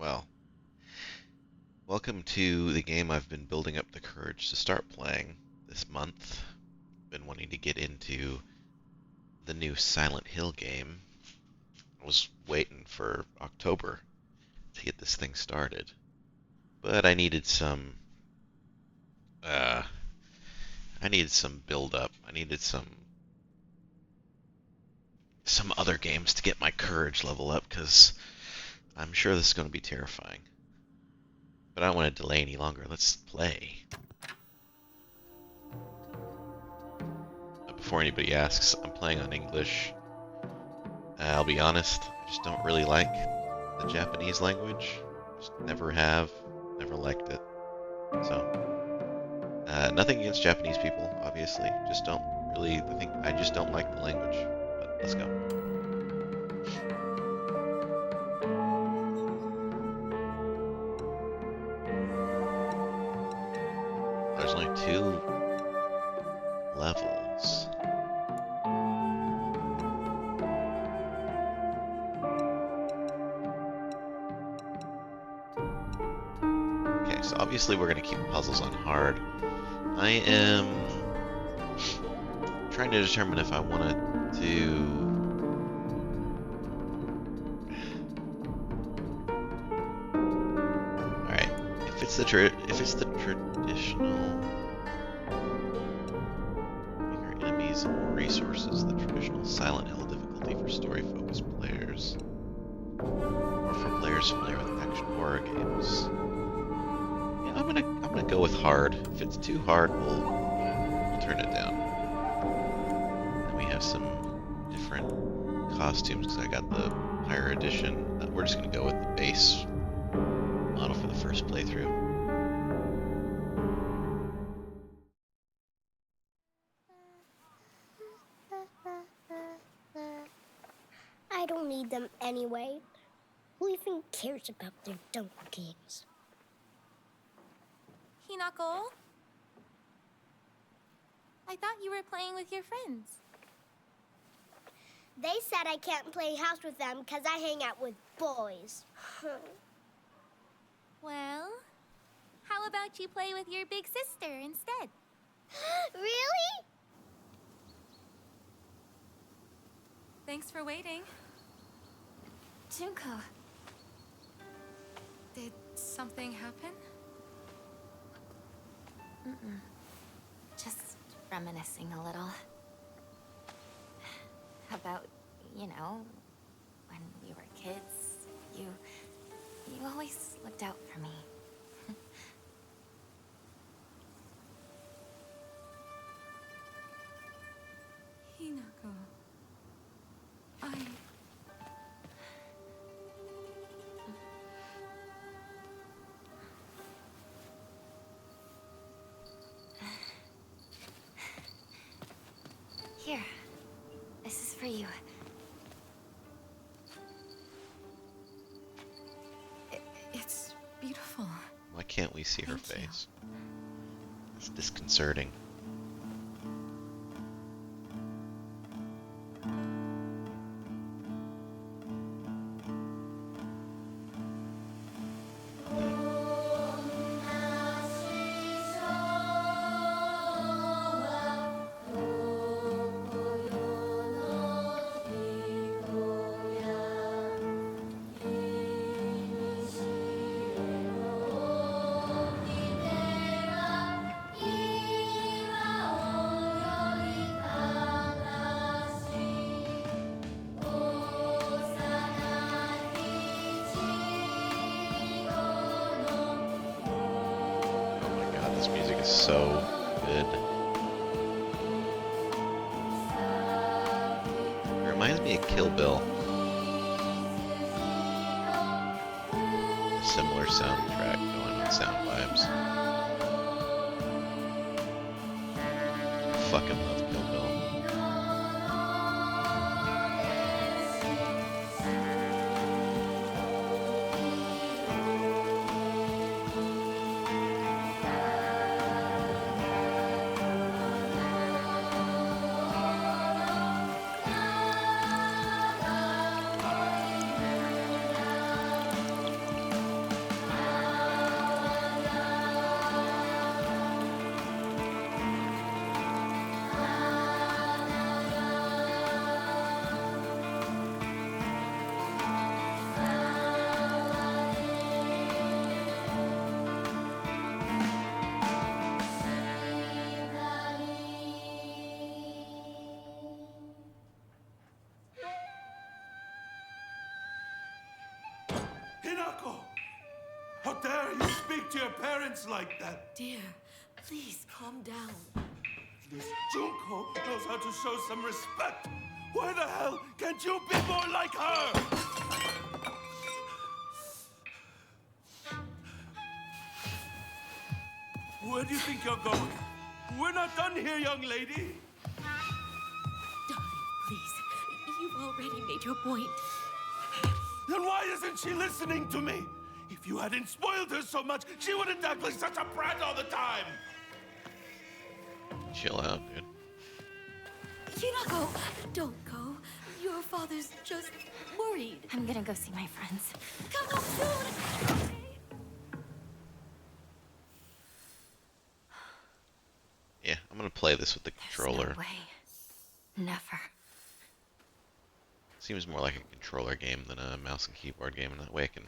Well, welcome to the game I've been building up the courage to start playing this month. Been wanting to get into the new Silent Hill game. I was waiting for October to get this thing started, but uh, I needed some build up. I needed some other games to get my courage level up because I'm sure this is going to be terrifying. But I don't want to delay any longer. Let's play. Before anybody asks, I'm playing on English. I'll be honest, I just don't really like the Japanese language. Just never have, never liked it. So, nothing against Japanese people, obviously. Just don't really think I just don't like the language. But let's go. There's only 2 levels. Okay, so obviously we're gonna keep puzzles on hard. I am trying to determine if I want to do. All right, if it's the traditional. Enemies and more resources, the traditional Silent Hill difficulty for story-focused players, or for players familiar with action horror games. Yeah, I'm gonna go with hard. If it's too hard, we'll turn it down. Then we have some different costumes because I got the higher edition. We're just gonna go with the base model for the first playthrough. I don't need them anyway. Who even cares about their dumb games? Hinako? I thought you were playing with your friends. They said I can't play house with them because I hang out with boys. Well, how about you play with your big sister instead? Really? Thanks for waiting. Junko, Did something happen? just reminiscing a little. About, when we were kids, you always looked out for me. Hinako. Here, this is for you. It's beautiful. Why can't we see her Thank you. face? It's disconcerting. This music is so good. It reminds me of Kill Bill. A similar soundtrack going on Sound Vibes. I fucking love Kill Bill. Hinako! How dare you speak to your parents like that? Dear, please calm down. This Junko knows how to show some respect. Why the hell can't you be more like her? Where do you think you're going? We're not done here, young lady. Darling, please. You've already made your point. Then why isn't she listening to me? If you hadn't spoiled her so much, she wouldn't act like such a brat all the time. Chill out, dude. Hinako, don't go. Your father's just worried. I'm gonna go see my friends. Come home soon. Yeah, I'm gonna play this with the controller. There's no way. Never. Seems more like a controller game than a mouse and keyboard game, and that way I can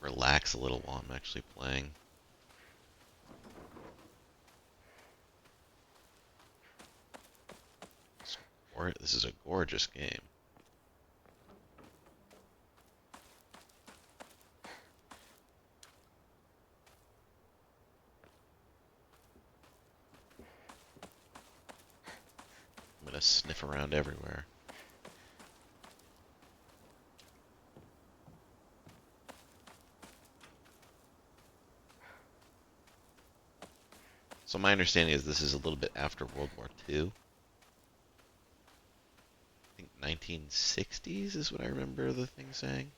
relax a little while I'm actually playing. This is a gorgeous game. I'm gonna sniff around everywhere. So my understanding is this is a little bit after World War II. I think 1960s is what I remember the thing saying.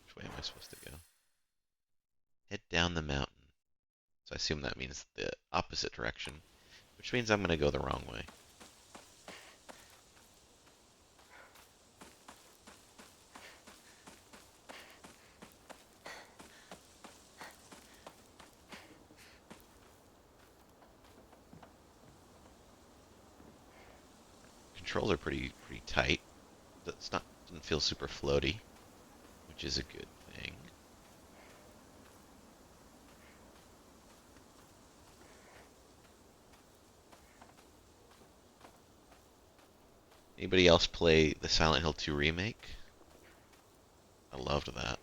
Which way am I supposed to go? Head down the mountain. So I assume that means the opposite direction, which means I'm going to go the wrong way. Controls are pretty tight. Doesn't feel super floaty, which is a good thing. Anybody else play the Silent Hill 2 remake? I loved that.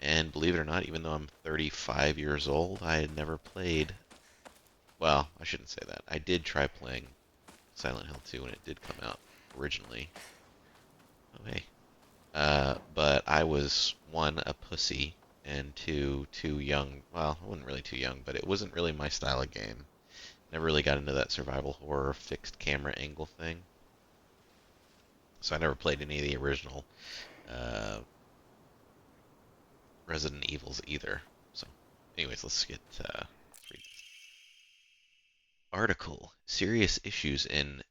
And believe it or not, even though I'm 35 years old, I had never played. Well, I shouldn't say that. I did try playing Silent Hill 2 when it did come out originally. Oh, hey. But I was, one, a pussy, and two, too young. Well, I wasn't really too young, but it wasn't really my style of game. Never really got into that survival horror fixed camera angle thing. So I never played any of the original Resident Evils either. So, anyways, let's read this. Article: Serious issues in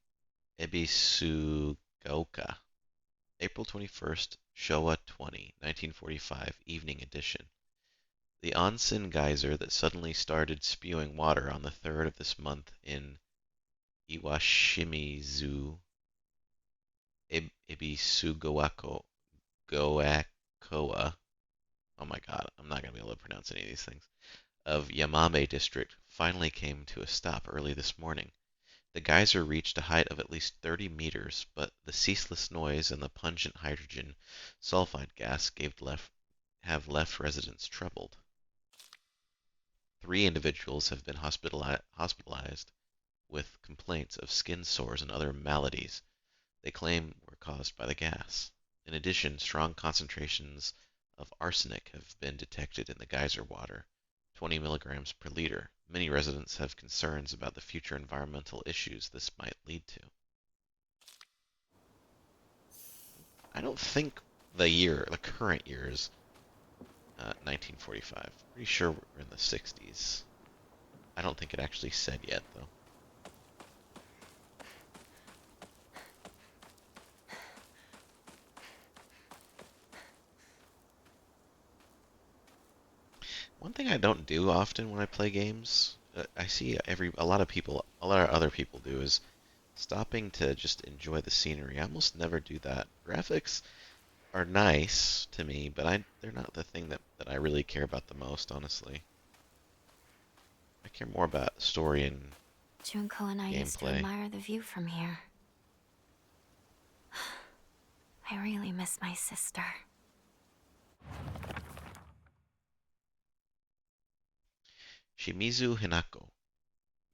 Ebisugaoka. April 21st, Showa 20, 1945, evening edition. The onsen geyser that suddenly started spewing water on the 3rd of this month in Iwashimizu, Ebisugaoka, oh my god, I'm not going to be able to pronounce any of these things, of Yamame district finally came to a stop early this morning. The geyser reached a height of at least 30 meters, but the ceaseless noise and the pungent hydrogen sulfide gas have left residents troubled. 3 individuals have been hospitalized with complaints of skin sores and other maladies they claim were caused by the gas. In addition, strong concentrations of arsenic have been detected in the geyser water, 20 milligrams per liter. Many residents have concerns about the future environmental issues this might lead to. I don't think the current year is 1945. Pretty sure we're in the 60s. I don't think it actually said yet, though. One thing I don't do often when I play games, I see a lot of other people do, is stopping to just enjoy the scenery. I almost never do that. Graphics are nice to me, but they're not the thing that I really care about the most, honestly. I care more about story and Junko and I used to gameplay. admire the view from here. I really miss my sister. Shimizu Hinako.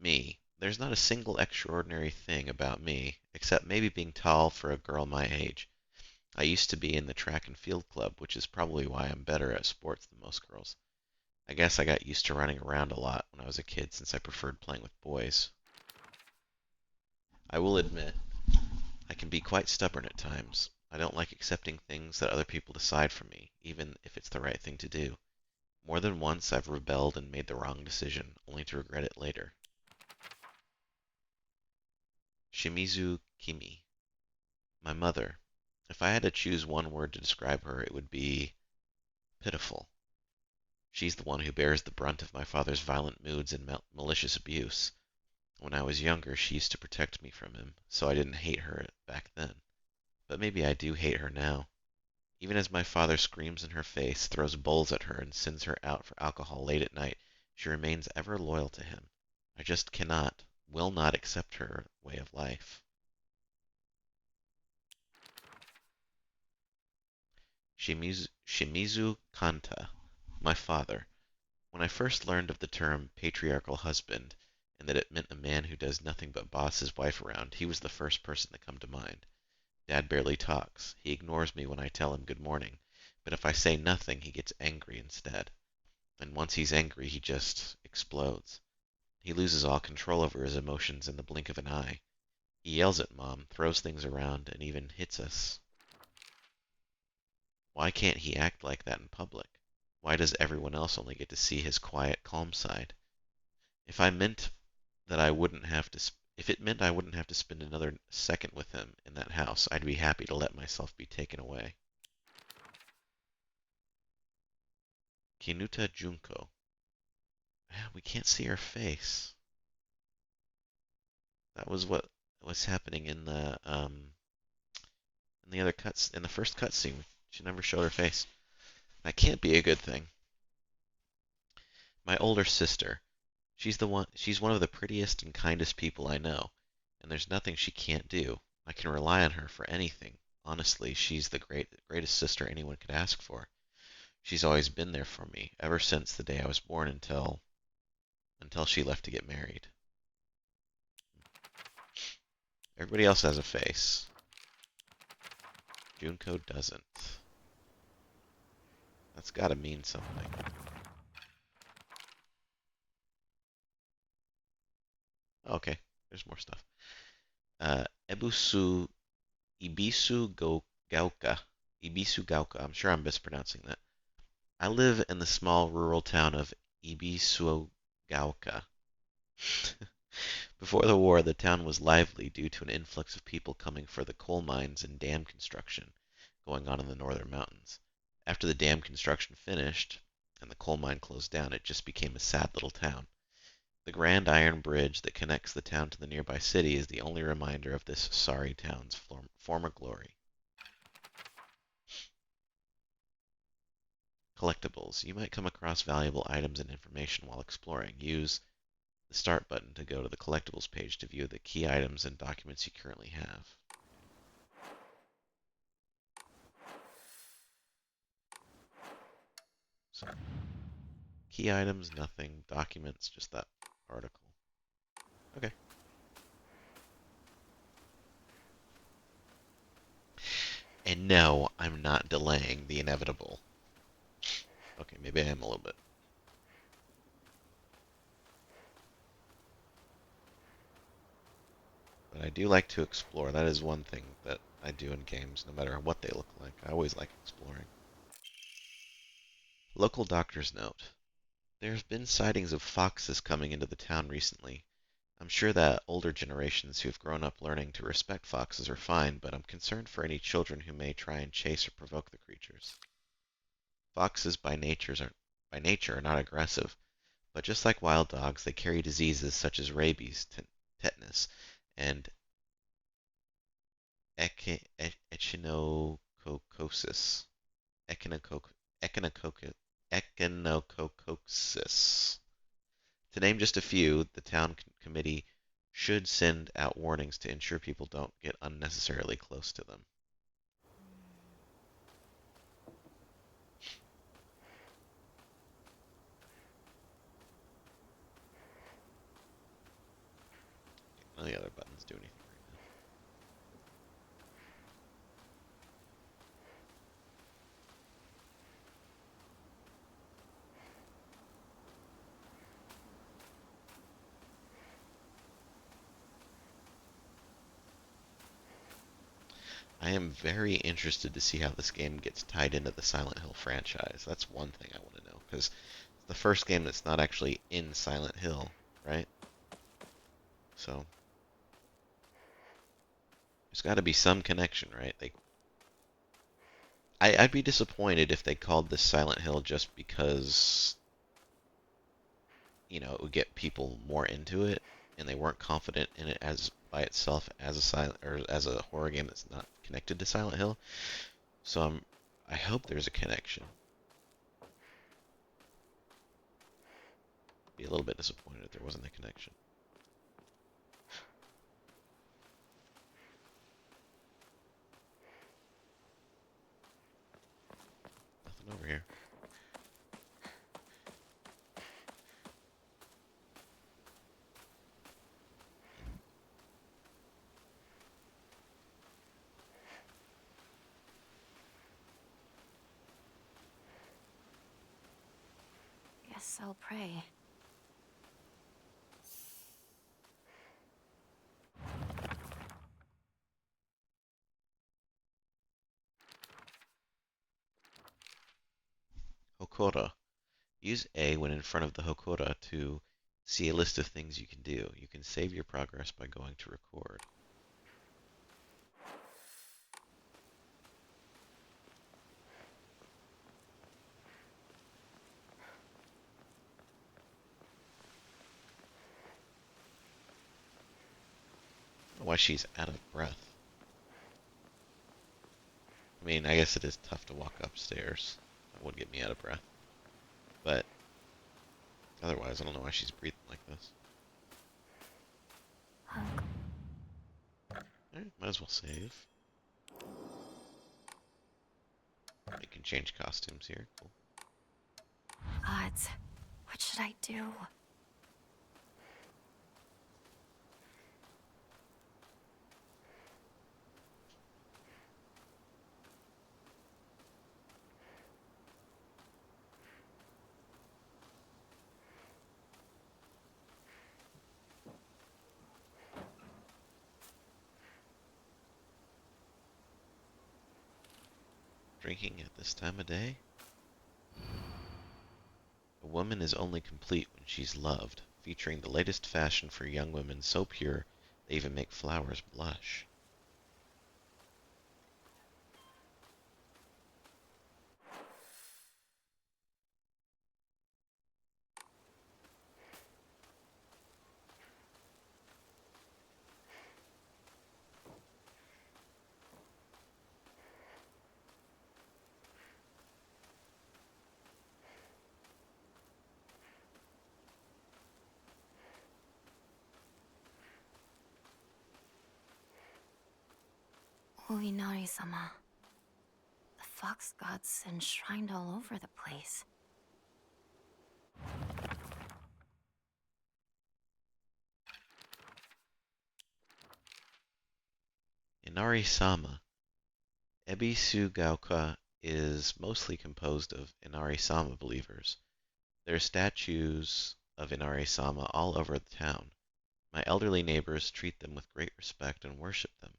Me. There's not a single extraordinary thing about me, except maybe being tall for a girl my age. I used to be in the track and field club, which is probably why I'm better at sports than most girls. I guess I got used to running around a lot when I was a kid since I preferred playing with boys. I will admit, I can be quite stubborn at times. I don't like accepting things that other people decide for me, even if it's the right thing to do. More than once I've rebelled and made the wrong decision, only to regret it later. Shimizu Kimi. My mother. If I had to choose one word to describe her, it would be pitiful. She's the one who bears the brunt of my father's violent moods and malicious abuse. When I was younger, she used to protect me from him, so I didn't hate her back then. But maybe I do hate her now. Even as my father screams in her face, throws bowls at her, and sends her out for alcohol late at night, she remains ever loyal to him. I just cannot, will not accept her way of life. Shimizu Kanta, my father. When I first learned of the term patriarchal husband, and that it meant a man who does nothing but boss his wife around, he was the first person to come to mind. Dad barely talks. He ignores me when I tell him good morning, but if I say nothing, he gets angry instead. And once he's angry, he just explodes. He loses all control over his emotions in the blink of an eye. He yells at Mom, throws things around, and even hits us. Why can't he act like that in public? Why does everyone else only get to see his quiet, calm side? If I meant that I wouldn't have to, if it meant I wouldn't have to spend another second with him in that house, I'd be happy to let myself be taken away. Kinuta Junko. We can't see her face. That was what was happening in the other cuts in the first cutscene. She never showed her face. That can't be a good thing. My older sister. She's one of the prettiest and kindest people I know, and there's nothing she can't do. I can rely on her for anything. Honestly, she's the greatest sister anyone could ask for. She's always been there for me, ever since the day I was born until she left to get married. Everybody else has a face. Junko doesn't. That's gotta mean something. Okay, there's more stuff. Ebisugaoka. Ebisugaoka. I'm sure I'm mispronouncing that. I live in the small rural town of Ebisugaoka. Before the war, the town was lively due to an influx of people coming for the coal mines and dam construction going on in the northern mountains. After the dam construction finished and the coal mine closed down, it just became a sad little town. The grand iron bridge that connects the town to the nearby city is the only reminder of this sorry town's former glory. Collectibles. You might come across valuable items and information while exploring. Use the Start button to go to the Collectibles page to view the key items and documents you currently have. So, key items, nothing. Documents, just that article. Okay. And no, I'm not delaying the inevitable. Okay, maybe I am a little bit. But I do like to explore. That is one thing that I do in games, no matter what they look like. I always like exploring. Local doctor's note. There's been sightings of foxes coming into the town recently. I'm sure that older generations who have grown up learning to respect foxes are fine, but I'm concerned for any children who may try and chase or provoke the creatures. Foxes by nature are not aggressive, but just like wild dogs, they carry diseases such as rabies, tetanus, and echinococosis. Echinococosis. To name just a few, the town committee should send out warnings to ensure people don't get unnecessarily close to them. None of the other buttons do anything right now. I am very interested to see how this game gets tied into the Silent Hill franchise. That's one thing I want to know, because it's the first game that's not actually in Silent Hill, right? So there's got to be some connection, right? I'd be disappointed if they called this Silent Hill just because, it would get people more into it, and they weren't confident in it as by itself as a silent or as a horror game that's not connected to Silent Hill. So I hope there's a connection. Be a little bit disappointed if there wasn't a connection. Nothing over here. Guess I'll pray. Hokora. Use A when in front of the Hokora to see a list of things you can do. You can save your progress by going to record. I don't know why she's out of breath. I mean, I guess it is tough to walk upstairs. That would get me out of breath. But otherwise, I don't know why she's breathing like this. Alright, might as well save. You can change costumes here. Cool. Gods, what should I do? Drinking at this time of day? A woman is only complete when she's loved, featuring the latest fashion for young women so pure they even make flowers blush. Oinari-sama. The fox gods enshrined all over the place. Inari-sama. Ebisugaoka is mostly composed of Inari-sama believers. There are statues of Inari-sama all over the town. My elderly neighbors treat them with great respect and worship them.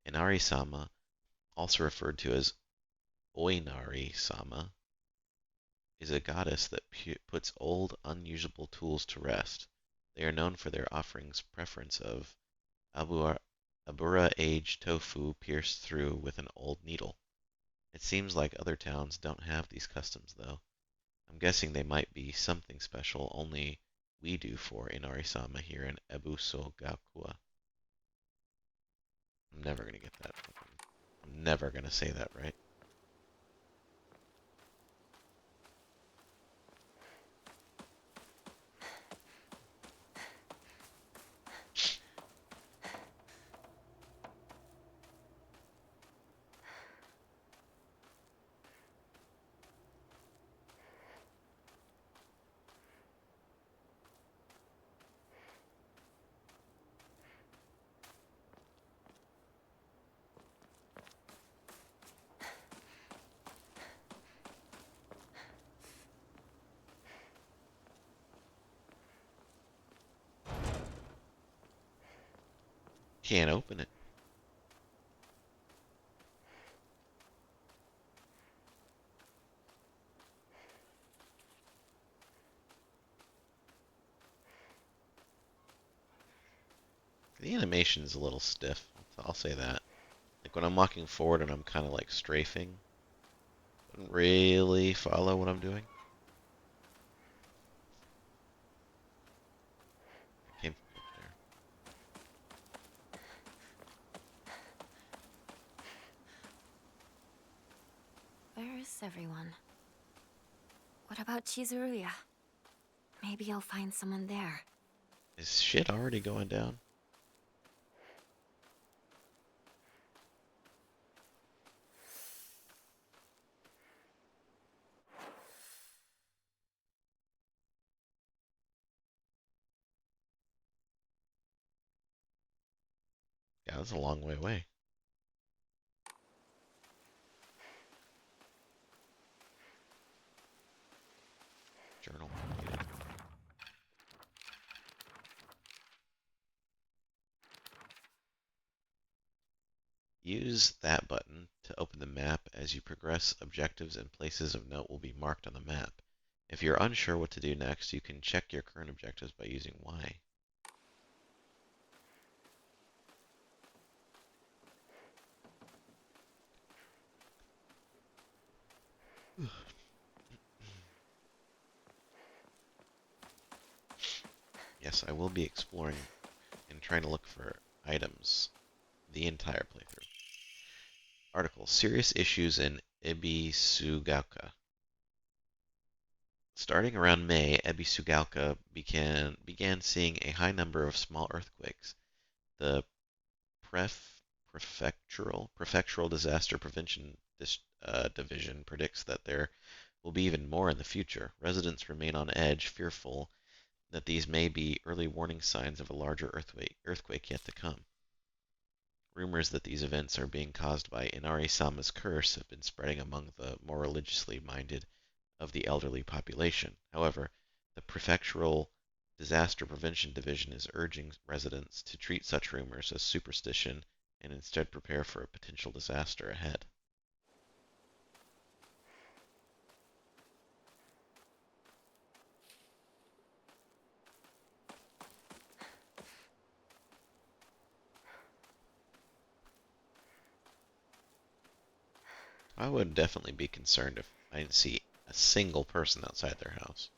Inari-sama, also referred to as Oinari-sama, is a goddess that puts old, unusable tools to rest. They are known for their offerings preference of abura-aged tofu pierced through with an old needle. It seems like other towns don't have these customs, though. I'm guessing they might be something special only we do for Inari-sama here in Ebisugaoka. I'm never gonna get that. I'm never gonna say that right. Can't open it. The animation's a little stiff. I'll say that. Like when I'm walking forward and I'm kind of like strafing, doesn't really follow what I'm doing. I came from up there. Where is everyone? What about Chizuruya? Maybe I'll find someone there. Is shit already going down? Yeah, that's a long way away. Journal completed. Use that button to open the map. As you progress, objectives and places of note will be marked on the map. If you're unsure what to do next, you can check your current objectives by using Y. Yes, I will be exploring and trying to look for items the entire playthrough. Article: Serious issues in Ebisugaoka. Starting around May, Ebisugaoka began seeing a high number of small earthquakes. The prefectural disaster prevention division predicts that there will be even more in the future. Residents remain on edge, fearful that these may be early warning signs of a larger earthquake yet to come. Rumors that these events are being caused by Inari-sama's curse have been spreading among the more religiously minded of the elderly population. However, the Prefectural Disaster Prevention Division is urging residents to treat such rumors as superstition and instead prepare for a potential disaster ahead. I would definitely be concerned if I didn't see a single person outside their house.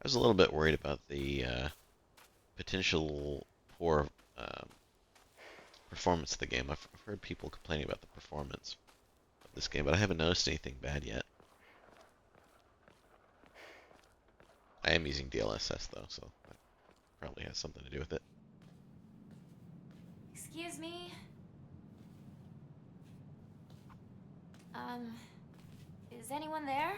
I was a little bit worried about the potential poor performance of the game. I've heard people complaining about the performance of this game, but I haven't noticed anything bad yet. I am using DLSS though, so that probably has something to do with it. Excuse me? Is anyone there?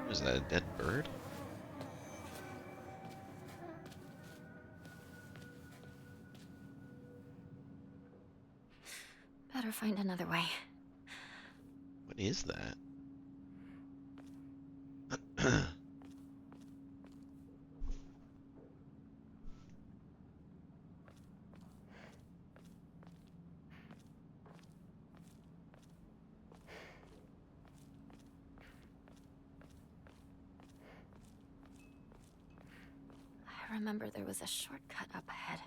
Is that a dead bird? Better find another way. What is that? I remember there was a shortcut up ahead.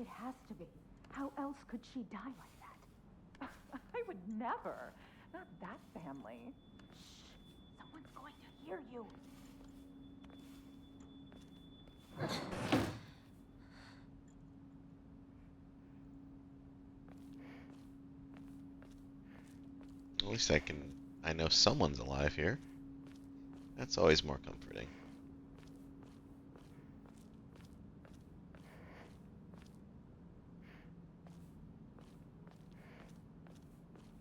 It has to be. How else could she die like that? I would never. Not that family. Shh. Someone's going to hear you. At least I know someone's alive here. That's always more comforting.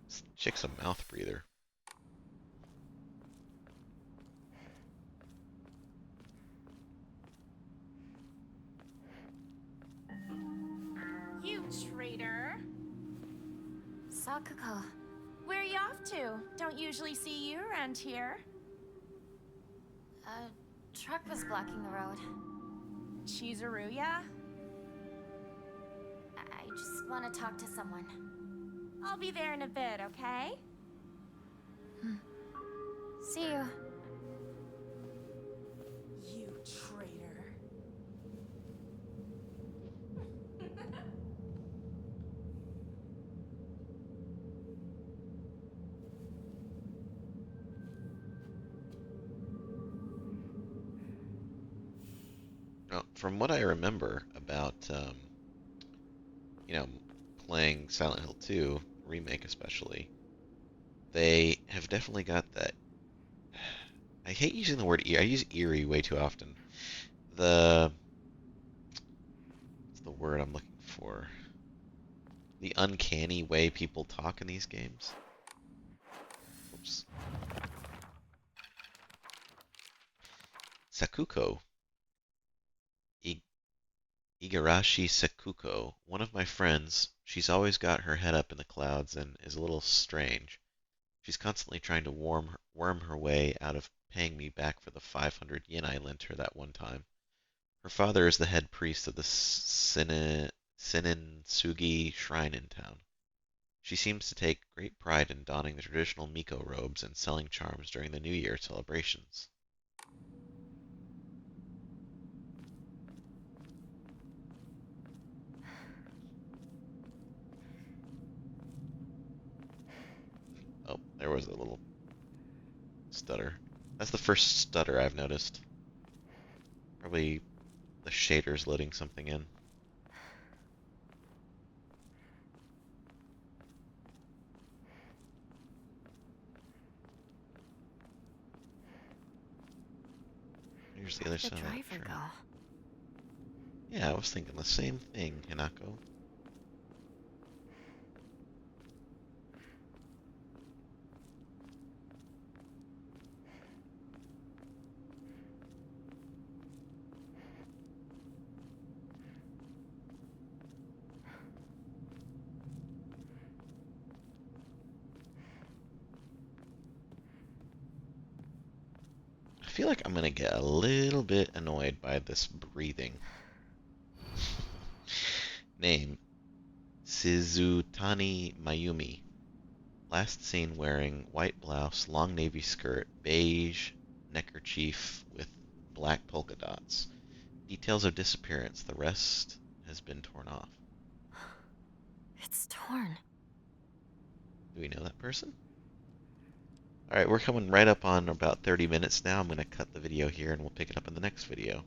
This chick's a mouth breather. You traitor! Sakuko. Where are you off to? Don't usually see you around here. A truck was blocking the road. Chizuruya? I just want to talk to someone. I'll be there in a bit, okay? See you. You traitor. Well, from what I remember about, you know, playing Silent Hill 2 remake especially, they have definitely got that. I hate using the word eerie. I use eerie way too often. What's the word I'm looking for? The uncanny way people talk in these games. Oops. Sakuko. Igarashi Sakuko. One of my friends. She's always got her head up in the clouds and is a little strange. She's constantly trying to worm her way out of paying me back for the 500 yen I lent her that one time. Her father is the head priest of the Senninsugi shrine in town. She seems to take great pride in donning the traditional Miko robes and selling charms during the New Year celebrations. Oh, there was a little stutter. That's the first stutter I've noticed. Probably the shader's loading something in. Here's the other side. The of that driver train. go? Yeah, I was thinking the same thing, Hinako. I feel like I'm gonna get a little bit annoyed by this breathing. Name: Shizutani Mayumi. Last seen wearing white blouse, long navy skirt, beige neckerchief with black polka dots. Details of disappearance. The rest has been torn off. It's torn. Do we know that person? Alright, we're coming right up on about 30 minutes now. I'm going to cut the video here and we'll pick it up in the next video.